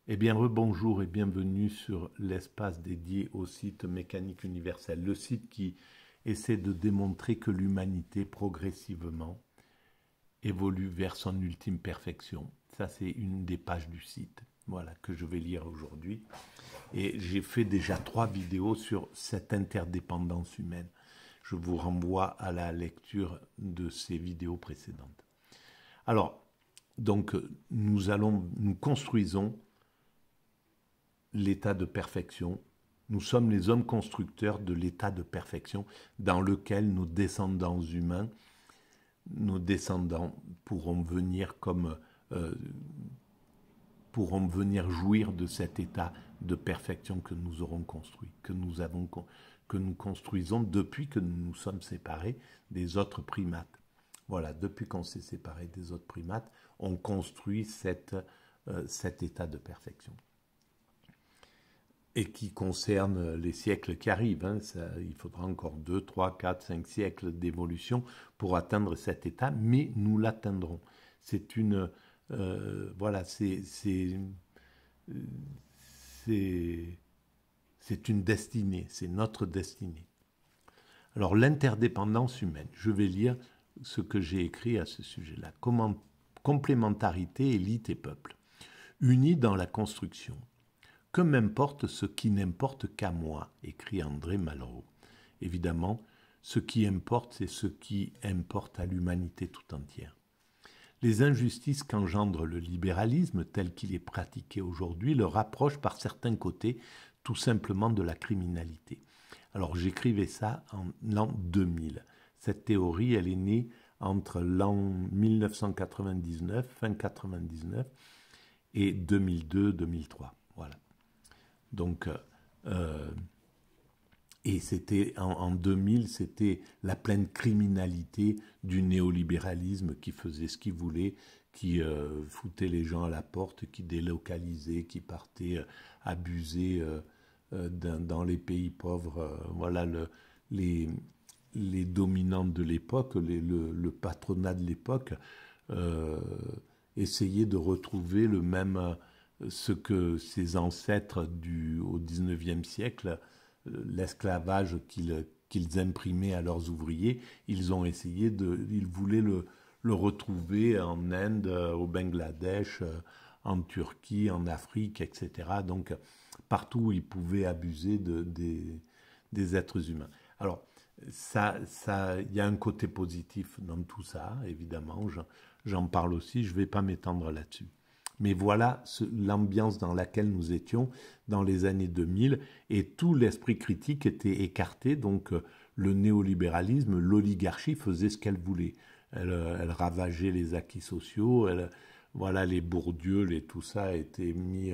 Eh bien, rebonjour et bienvenue sur l'espace dédié au site Mécanique Universelle, le site qui essaie de démontrer que l'humanité, progressivement, évolue vers son ultime perfection. Ça, c'est une des pages du site, voilà, que je vais lire aujourd'hui. Et j'ai fait déjà 3 vidéos sur cette interdépendance humaine. Je vous renvoie à la lecture de ces vidéos précédentes. Alors, donc, nous construisons l'état de perfection. Nous sommes les hommes constructeurs de l'état de perfection dans lequel nos descendants humains, nos descendants pourront venir euh, pourront venir jouir de cet état de perfection que nous aurons construit, que nous construisons depuis que nous nous sommes séparés des autres primates. Voilà, depuis qu'on s'est séparés des autres primates, on construit cet état de perfection. Et qui concerne les siècles qui arrivent. Hein. Il faudra encore 2, 3, 4, 5 siècles d'évolution pour atteindre cet état, mais nous l'atteindrons. C'est une... voilà, c'est une destinée, c'est notre destinée. Alors, l'interdépendance humaine. Je vais lire ce que j'ai écrit à ce sujet-là. Complémentarité, élite et peuple. Unis dans la construction. Que m'importe ce qui n'importe qu'à moi, écrit André Malraux. Évidemment, ce qui importe, c'est ce qui importe à l'humanité tout entière. Les injustices qu'engendre le libéralisme tel qu'il est pratiqué aujourd'hui le rapprochent par certains côtés tout simplement de la criminalité. Alors j'écrivais ça en l'an 2000. Cette théorie, elle est née entre l'an 1999, fin 99, et 2002-2003. Voilà. Donc, et c'était en 2000, c'était la pleine criminalité du néolibéralisme qui faisait ce qu'il voulait, qui foutait les gens à la porte, qui délocalisait, qui partait abuser dans les pays pauvres. Voilà les dominants de l'époque, le patronat de l'époque essayait de retrouver le même... ce que ses ancêtres au XIXe siècle, l'esclavage qu'ils imprimaient à leurs ouvriers, ils voulaient le retrouver en Inde, au Bangladesh, en Turquie, en Afrique, etc. Donc, partout où ils pouvaient abuser des êtres humains. Alors, il y a un côté positif dans tout ça, évidemment, j'en parle aussi, je ne vais pas m'étendre là-dessus. Mais voilà l'ambiance dans laquelle nous étions dans les années 2000 et tout l'esprit critique était écarté. Donc le néolibéralisme, l'oligarchie faisait ce qu'elle voulait. Elle ravageait les acquis sociaux. Voilà, les Bourdieu, tout ça était mis,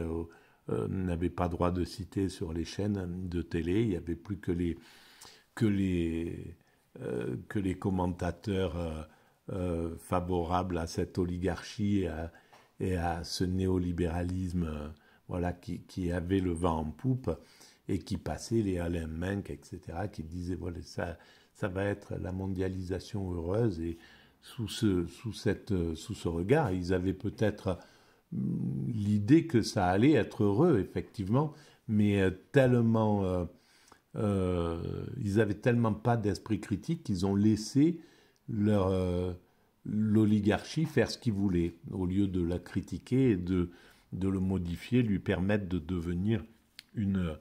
n'avait pas droit de citer sur les chaînes de télé. Il n'y avait plus que les commentateurs favorables à cette oligarchie et à ce néolibéralisme voilà, qui avait le vent en poupe et qui passait, les Alain Menck, etc., qui disaient voilà, ça va être la mondialisation heureuse. Et sous ce regard, ils avaient peut-être l'idée que ça allait être heureux, effectivement, mais ils avaient tellement pas d'esprit critique qu'ils ont laissé l'oligarchie faire ce qu'il voulait, au lieu de la critiquer et de le modifier, lui permettre de devenir une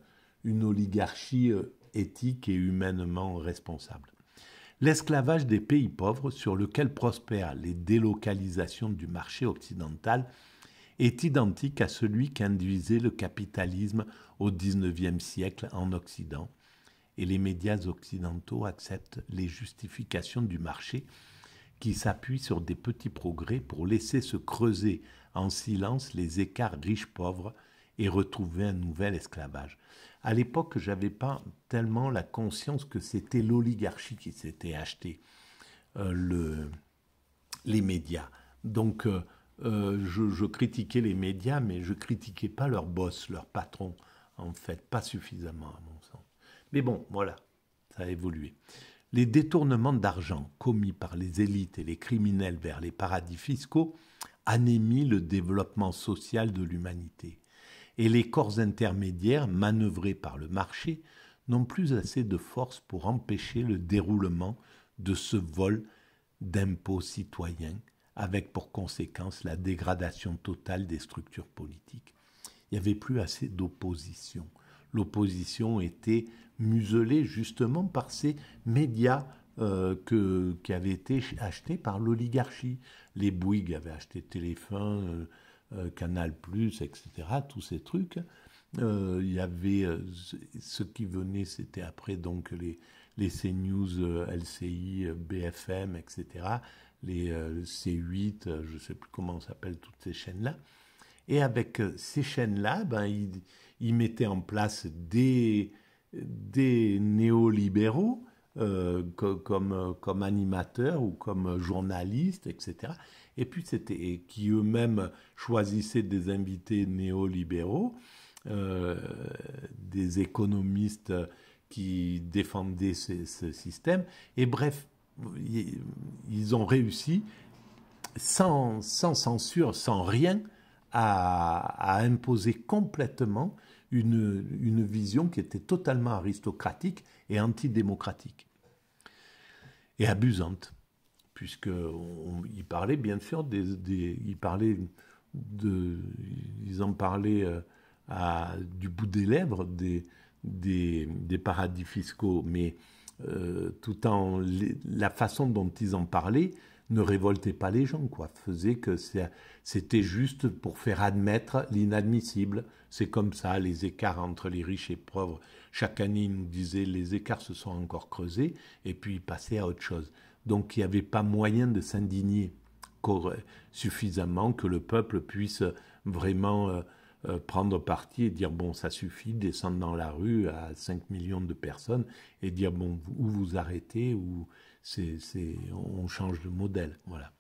oligarchie éthique et humainement responsable. L'esclavage des pays pauvres, sur lequel prospèrent les délocalisations du marché occidental, est identique à celui qu'induisait le capitalisme au XIXe siècle en Occident, et les médias occidentaux acceptent les justifications du marché qui s'appuie sur des petits progrès pour laisser se creuser en silence les écarts riches-pauvres et retrouver un nouvel esclavage. À l'époque, je n'avais pas tellement la conscience que c'était l'oligarchie qui s'était acheté les médias. Donc, je critiquais les médias, mais je ne critiquais pas leur boss, leur patron, en fait, pas suffisamment à mon sens. Mais bon, voilà, ça a évolué. Les détournements d'argent commis par les élites et les criminels vers les paradis fiscaux anémient le développement social de l'humanité. et les corps intermédiaires, manœuvrés par le marché, n'ont plus assez de force pour empêcher le déroulement de ce vol d'impôts citoyens, avec pour conséquence la dégradation totale des structures politiques. Il n'y avait plus assez d'opposition. L'opposition était muselée justement par ces médias qui avaient été achetés par l'oligarchie. Les Bouygues avaient acheté Téléfin, Canal+, etc., tous ces trucs. Il y avait ce qui venait, c'était après donc les CNews, LCI, BFM, etc., les C8, je ne sais plus comment s'appellent toutes ces chaînes-là. Et avec ces chaînes-là, ils mettaient en place des néolibéraux comme animateurs ou comme journalistes, etc. Et puis qui eux-mêmes choisissaient des invités néolibéraux, des économistes qui défendaient ce système. Et bref, ils ont réussi, sans censure, sans rien, à imposer complètement une vision qui était totalement aristocratique et antidémocratique. Et abusante, puisqu'ils parlaient bien sûr ils en parlaient du bout des lèvres des paradis fiscaux, mais la façon dont ils en parlaient ne révoltait pas les gens, quoi. Faisait que c'était juste pour faire admettre l'inadmissible. C'est comme ça, les écarts entre les riches et pauvres. Chaque année, ils nous disaient les écarts se sont encore creusés, et puis ils passaient à autre chose. Donc il n'y avait pas moyen de s'indigner suffisamment, que le peuple puisse vraiment prendre parti et dire bon, ça suffit, descendre dans la rue à 5 millions de personnes et dire bon, ou vous arrêtez ou on change de modèle. Voilà.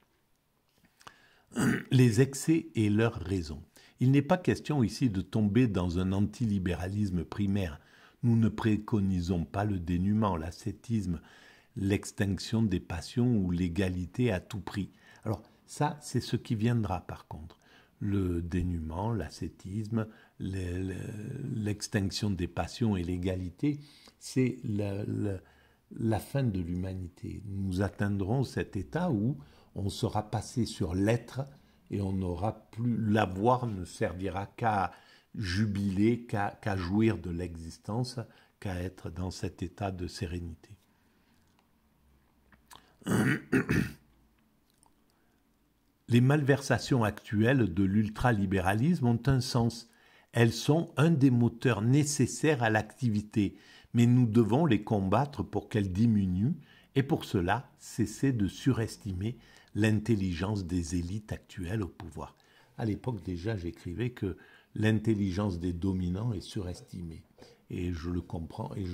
Les excès et leurs raisons. Il n'est pas question ici de tomber dans un antilibéralisme primaire. Nous ne préconisons pas le dénuement, l'ascétisme, l'extinction des passions ou l'égalité à tout prix. Alors ça, c'est ce qui viendra par contre. Le dénuement, l'ascétisme, l'extinction des passions et l'égalité, c'est la fin de l'humanité. Nous atteindrons cet état où on sera passé sur l'être et on n'aura plus, l'avoir ne servira qu'à jubiler, qu'à jouir de l'existence, qu'à être dans cet état de sérénité. Les malversations actuelles de l'ultralibéralisme ont un sens. Elles sont un des moteurs nécessaires à l'activité, mais nous devons les combattre pour qu'elles diminuent et pour cela cesser de surestimer l'intelligence des élites actuelles au pouvoir. À l'époque déjà, j'écrivais que l'intelligence des dominants est surestimée. Et je le comprends, et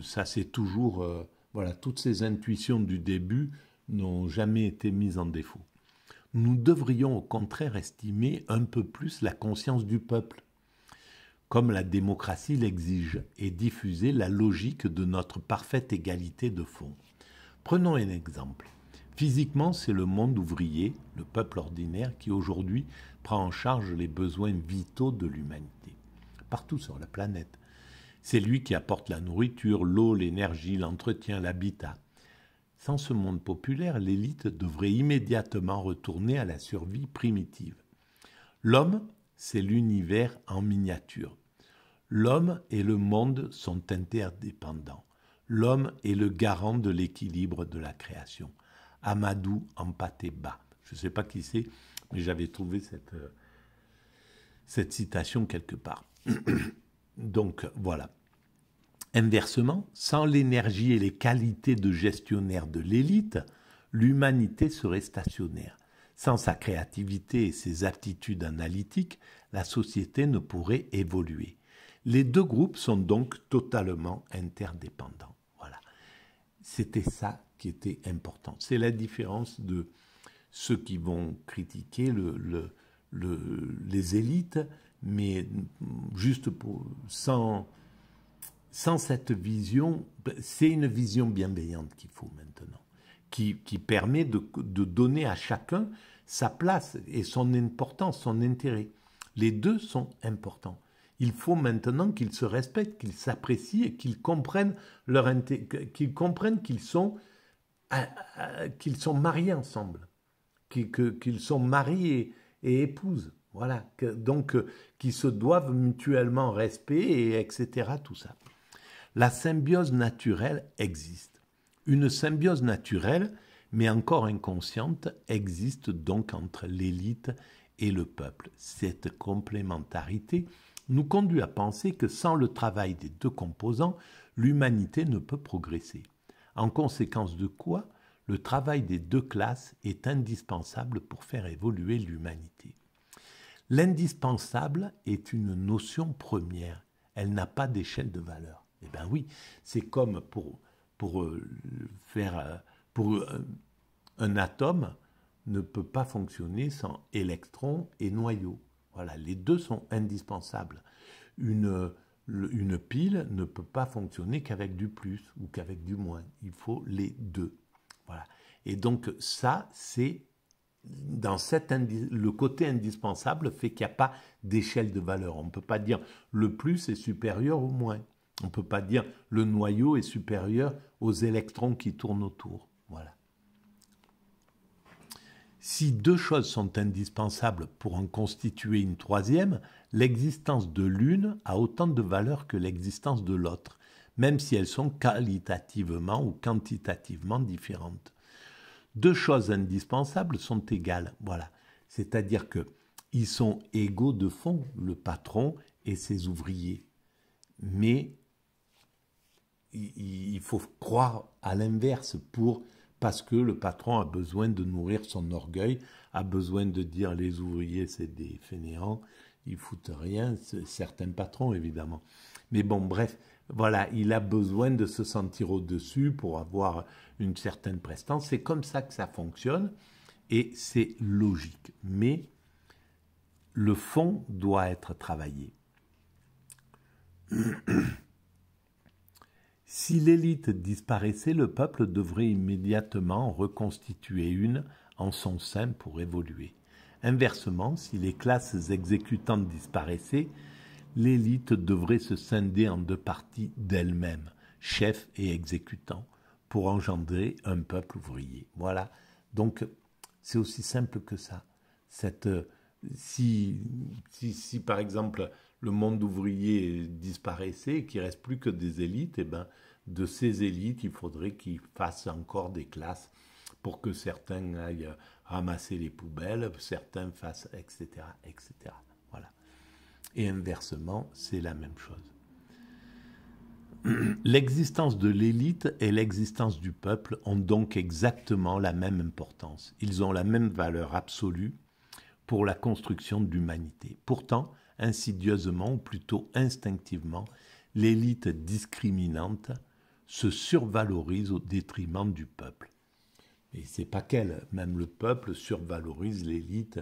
ça c'est toujours... voilà, toutes ces intuitions du début n'ont jamais été mises en défaut. Nous devrions au contraire estimer un peu plus la conscience du peuple, comme la démocratie l'exige, et diffuser la logique de notre parfaite égalité de fond. Prenons un exemple. Physiquement, c'est le monde ouvrier, le peuple ordinaire, qui aujourd'hui prend en charge les besoins vitaux de l'humanité, partout sur la planète. C'est lui qui apporte la nourriture, l'eau, l'énergie, l'entretien, l'habitat. Sans ce monde populaire, l'élite devrait immédiatement retourner à la survie primitive. L'homme, c'est l'univers en miniature. L'homme et le monde sont interdépendants. L'homme est le garant de l'équilibre de la création. Amadou Hampâté-Bâ. Je ne sais pas qui c'est, mais j'avais trouvé cette citation quelque part. Donc voilà. Inversement, sans l'énergie et les qualités de gestionnaire de l'élite, l'humanité serait stationnaire. Sans sa créativité et ses aptitudes analytiques, la société ne pourrait évoluer. Les deux groupes sont donc totalement interdépendants. Voilà. C'était ça qui était important. C'est la différence de ceux qui vont critiquer les élites, mais juste sans cette vision. C'est une vision bienveillante qu'il faut maintenant, qui permet de donner à chacun sa place et son importance, son intérêt. Les deux sont importants. Il faut maintenant qu'ils se respectent, qu'ils s'apprécient et qu'ils comprennent qu'ils sont mariés ensemble, qu'ils sont mariés et épouses. Voilà. Donc, qu'ils se doivent mutuellement respect, et etc. Tout ça. La symbiose naturelle existe. Une symbiose naturelle, mais encore inconsciente, existe donc entre l'élite et le peuple. Cette complémentarité nous conduit à penser que sans le travail des deux composants, l'humanité ne peut progresser. En conséquence de quoi, le travail des deux classes est indispensable pour faire évoluer l'humanité. L'indispensable est une notion première. Elle n'a pas d'échelle de valeur. Eh bien oui, c'est comme pour un atome ne peut pas fonctionner sans électrons et noyaux. Voilà, les deux sont indispensables. Une pile ne peut pas fonctionner qu'avec du plus ou qu'avec du moins. Il faut les deux. Voilà. Et donc ça, c'est le côté indispensable fait qu'il n'y a pas d'échelle de valeur. On ne peut pas dire le plus est supérieur au moins. On ne peut pas dire le noyau est supérieur aux électrons qui tournent autour. Voilà. Si deux choses sont indispensables pour en constituer une troisième, l'existence de l'une a autant de valeur que l'existence de l'autre, même si elles sont qualitativement ou quantitativement différentes. Deux choses indispensables sont égales, voilà. C'est-à-dire qu'ils sont égaux de fond, le patron et ses ouvriers. Mais il faut croire à l'inverse parce que le patron a besoin de nourrir son orgueil, a besoin de dire les ouvriers c'est des fainéants, ils foutent rien, certains patrons évidemment. Mais bon, bref, voilà, il a besoin de se sentir au-dessus pour avoir une certaine prestance. C'est comme ça que ça fonctionne et c'est logique. Mais le fond doit être travaillé. Si l'élite disparaissait, le peuple devrait immédiatement en reconstituer une en son sein pour évoluer. Inversement, si les classes exécutantes disparaissaient, l'élite devrait se scinder en deux parties d'elle-même, chef et exécutant, pour engendrer un peuple ouvrier. Voilà. Donc, c'est aussi simple que ça. Si par exemple, le monde ouvrier disparaissait et qu'il ne reste plus que des élites, eh ben, de ces élites, il faudrait qu'ils fassent encore des classes pour que certains aillent ramasser les poubelles, certains fassent, etc., etc. Voilà. Et inversement, c'est la même chose. L'existence de l'élite et l'existence du peuple ont donc exactement la même importance. Ils ont la même valeur absolue pour la construction de l'humanité. Pourtant, insidieusement, ou plutôt instinctivement, l'élite discriminante se survalorise au détriment du peuple. Et c'est pas qu'elle, même le peuple survalorise l'élite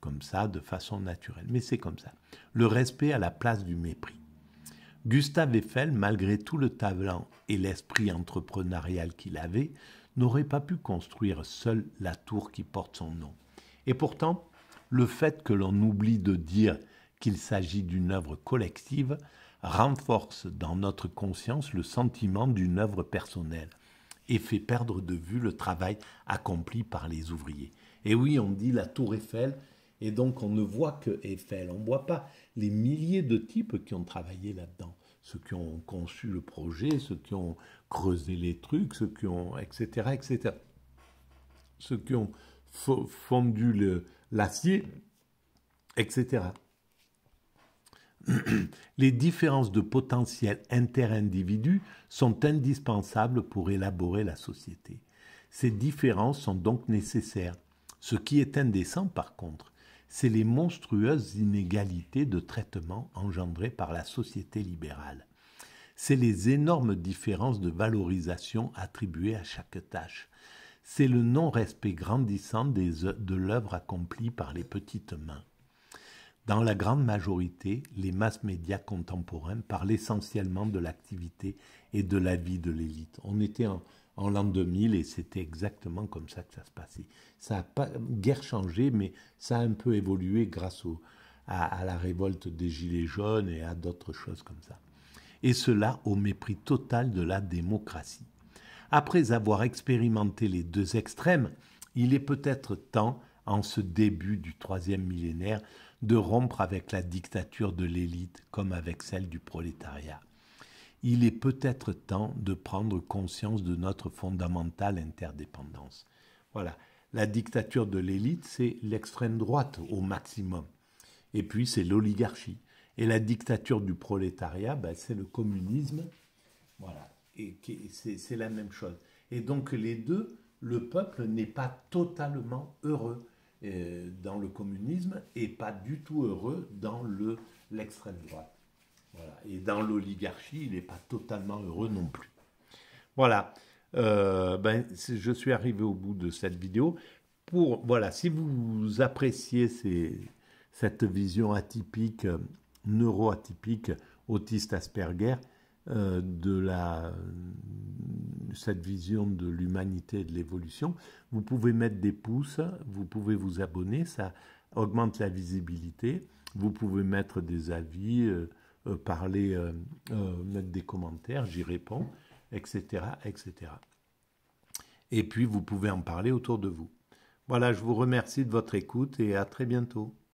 comme ça, de façon naturelle. Mais c'est comme ça. Le respect à la place du mépris. Gustave Eiffel, malgré tout le talent et l'esprit entrepreneurial qu'il avait, n'aurait pas pu construire seul la tour qui porte son nom. Et pourtant, le fait que l'on oublie de dire qu'il s'agit d'une œuvre collective renforce dans notre conscience le sentiment d'une œuvre personnelle et fait perdre de vue le travail accompli par les ouvriers. Et oui, on dit la tour Eiffel, et donc on ne voit que Eiffel, on ne voit pas les milliers de types qui ont travaillé là-dedans, ceux qui ont conçu le projet, ceux qui ont creusé les trucs, ceux qui ont, etc., etc., ceux qui ont fondu l'acier, etc. Les différences de potentiel interindividus sont indispensables pour élaborer la société. Ces différences sont donc nécessaires. Ce qui est indécent, par contre, c'est les monstrueuses inégalités de traitement engendrées par la société libérale. C'est les énormes différences de valorisation attribuées à chaque tâche. C'est le non-respect grandissant de l'œuvre accomplie par les petites mains. Dans la grande majorité, les masses médias contemporains parlent essentiellement de l'activité et de la vie de l'élite. On était en l'an 2000 et c'était exactement comme ça que ça se passait. Ça n'a pas guère changé, mais ça a un peu évolué grâce à la révolte des Gilets jaunes et à d'autres choses comme ça. Et cela au mépris total de la démocratie. Après avoir expérimenté les deux extrêmes, il est peut-être temps, en ce début du troisième millénaire, de rompre avec la dictature de l'élite comme avec celle du prolétariat. Il est peut-être temps de prendre conscience de notre fondamentale interdépendance. Voilà, la dictature de l'élite, c'est l'extrême droite au maximum. Et puis c'est l'oligarchie. Et la dictature du prolétariat, ben, c'est le communisme. Voilà, et c'est la même chose. Et donc les deux, le peuple n'est pas totalement heureux dans le communisme et pas du tout heureux dans l'extrême droite. Voilà. Et dans l'oligarchie, il n'est pas totalement heureux non plus. Voilà, je suis arrivé au bout de cette vidéo. Voilà, si vous appréciez cette vision atypique, neuroatypique, autiste Asperger, cette vision de l'humanité et de l'évolution, vous pouvez mettre des pouces, vous pouvez vous abonner, ça augmente la visibilité, vous pouvez mettre des avis, parler, mettre des commentaires, j'y réponds, etc., etc. Et puis vous pouvez en parler autour de vous. Voilà, je vous remercie de votre écoute et à très bientôt.